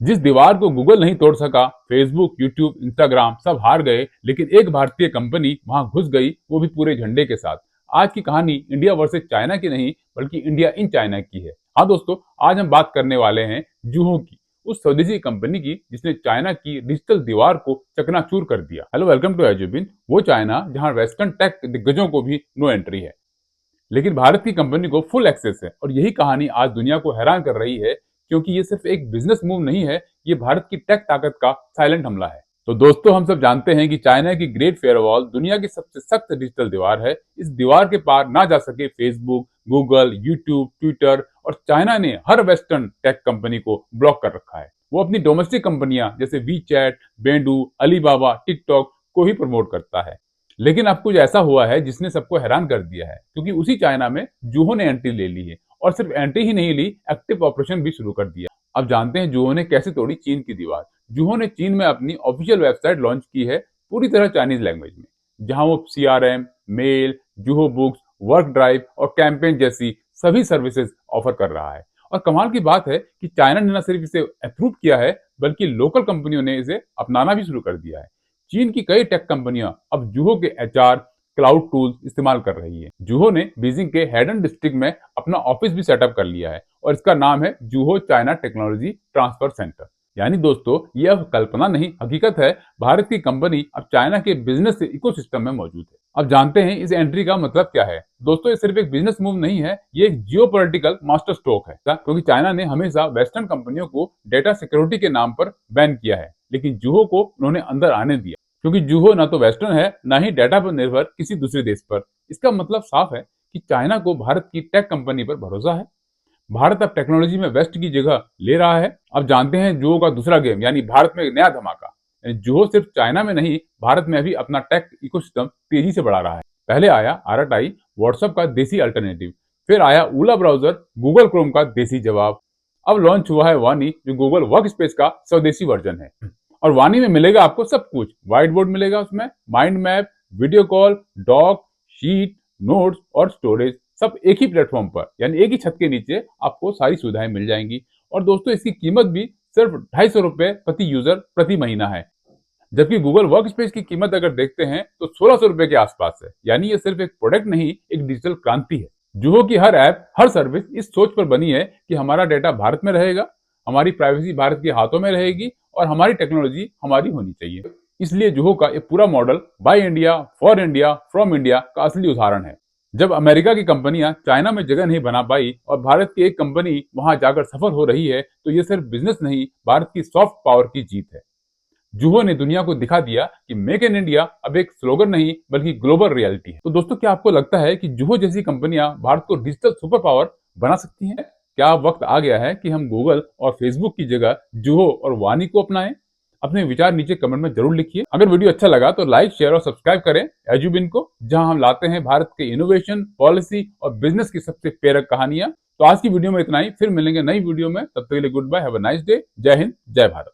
जिस दीवार को गूगल नहीं तोड़ सका, फेसबुक, यूट्यूब, इंस्टाग्राम सब हार गए, लेकिन एक भारतीय कंपनी वहां घुस गई, वो भी पूरे झंडे के साथ। आज की कहानी इंडिया वर्सेस चाइना की नहीं, बल्कि इंडिया इन चाइना की है। हाँ दोस्तों, आज हम बात करने वाले हैं जूहो की, उस स्वदेशी कंपनी की जिसने चाइना की डिजिटल दीवार को चकनाचूर कर दिया। हेलो, वेलकम टू एजुबिन, वो चाइना जहां वेस्टर्न टेक दिग्गजों को भी नो एंट्री है, लेकिन भारत की कंपनी को फुल एक्सेस है। और यही कहानी आज दुनिया को हैरान कर रही है, क्योंकि ये सिर्फ एक बिजनेस मूव नहीं है, ये भारत की टेक ताकत का साइलेंट हमला है। तो दोस्तों, हम सब जानते हैं कि चाइना की ग्रेट फेयरवॉल दुनिया की सबसे सख्त डिजिटल दीवार है। इस दीवार के पार ना जा सके फेसबुक, गूगल, यूट्यूब, ट्विटर, और चाइना ने हर वेस्टर्न टेक कंपनी को ब्लॉक कर रखा है। वो अपनी डोमेस्टिक कंपनियां जैसे वी चैट, बेंडू, अलीबाबा, टिकटॉक को ही प्रमोट करता है। लेकिन अब कुछ ऐसा हुआ है जिसने सबको हैरान कर दिया है, क्योंकि उसी चाइना में जूहो ने एंट्री ले ली है, और सिर्फ एंट्री ही नहीं ली, एक्टिव ऑपरेशन भी शुरू कर दिया। अब जानते हैं जूहो ने कैसे तोड़ी चीन की दीवार। जूहो ने चीन में अपनी ऑफिशियल वेबसाइट लॉन्च की है, पूरी तरह चाइनीज लैंग्वेज में, जहां वो CRM, mail, Zoho books, work drive और कैंपेन जैसी सभी सर्विसेज ऑफर कर रहा है। और कमाल की बात है कि चाइना ने न सिर्फ इसे अप्रूव किया है, बल्कि लोकल कंपनियों ने इसे अपनाना भी शुरू कर दिया है। चीन की कई टेक कंपनियां अब जूहो के एचआर क्लाउड टूल्स इस्तेमाल कर रही है। जूहो ने बीजिंग के हेडन डिस्ट्रिक्ट में अपना ऑफिस भी सेटअप कर लिया है, और इसका नाम है Joon-ho China technology transfer centre. यानी दोस्तों, ये अब कल्पना नहीं, हकीकत है। भारत की कंपनी अब चाइना के बिजनेस इकोसिस्टम में मौजूद है। अब जानते हैं इस एंट्री का मतलब क्या है। दोस्तों, ये सिर्फ एक बिजनेस मूव नहीं है, ये एक जियोपॉलिटिकल मास्टर स्ट्रोक है, क्योंकि चाइना ने हमेशा वेस्टर्न कंपनियों को डेटा सिक्योरिटी के नाम पर बैन किया है, लेकिन जूहो को उन्होंने अंदर आने दिया, क्योंकि जूहो ना तो वेस्टर्न है, ना ही डेटा पर निर्भर किसी दूसरे देश पर। इसका मतलब साफ है कि चाइना को भारत की टेक कंपनी पर भरोसा है। भारत अब टेक्नोलॉजी में वेस्ट की जगह ले रहा है। अब जानते हैं जूहो का दूसरा गेम, यानी भारत में एक नया धमाका। यानी जूहो सिर्फ चाइना में नहीं, भारत में भी अपना टेक इकोसिस्टम तेजी से बढ़ा रहा है। पहले आया आरटाई, व्हाट्सएप का देसी अल्टरनेटिव। फिर आया ऊला ब्राउजर, गूगल क्रोम का देसी जवाब। अब लॉन्च हुआ है वानी, जो गूगल वर्क स्पेस का स्वदेशी वर्जन है। और वानी में मिलेगा आपको सब कुछ। व्हाइट बोर्ड मिलेगा, उसमें mind map, video call, doc, sheet, notes और स्टोरेज, सब एक ही प्लेटफॉर्म पर, यानी एक ही छत के नीचे आपको सारी सुविधाएं मिल जाएंगी। और दोस्तों, इसकी कीमत भी सिर्फ ₹250 प्रति यूजर प्रति महीना है, जबकि गूगल वर्क स्पेस की कीमत अगर देखते हैं तो ₹1600 के आसपास है। यानी ये सिर्फ एक प्रोडक्ट नहीं, एक डिजिटल क्रांति है। जूहो की हर ऐप, हर सर्विस इस सोच पर बनी है कि हमारा डेटा भारत में रहेगा, हमारी प्राइवेसी भारत के हाथों में रहेगी, और हमारी टेक्नोलॉजी हमारी होनी चाहिए। इसलिए जूहो का ये पूरा model by India, for India, from India का असली उदाहरण है। जब अमेरिका की कंपनियां चाइना में जगह नहीं बना पाई और भारत की एक कंपनी वहां जाकर सफल हो रही है, तो ये सिर्फ बिजनेस नहीं, भारत की सॉफ्ट पावर की जीत है। जूहो ने दुनिया को दिखा दिया कि मेक इन इंडिया अब एक स्लोगन नहीं, बल्कि ग्लोबल रियलिटी है। तो दोस्तों, क्या आपको लगता है कि जूहो जैसी कंपनियां भारत को डिजिटल सुपर पावर बना सकती हैं? क्या अब वक्त आ गया है कि हम गूगल और फेसबुक की जगह जूहो और वानी को अपनाएं? अपने विचार नीचे कमेंट में जरूर लिखिए। अगर वीडियो अच्छा लगा तो लाइक, शेयर और सब्सक्राइब करें एजुबिन को, जहां हम लाते हैं भारत के इनोवेशन, पॉलिसी और बिजनेस की सबसे प्रेरक कहानियां। तो आज की वीडियो में इतना ही, फिर मिलेंगे नई वीडियो में। तब तक के लिए good bye, have a nice day. जय हिंद, जय भारत।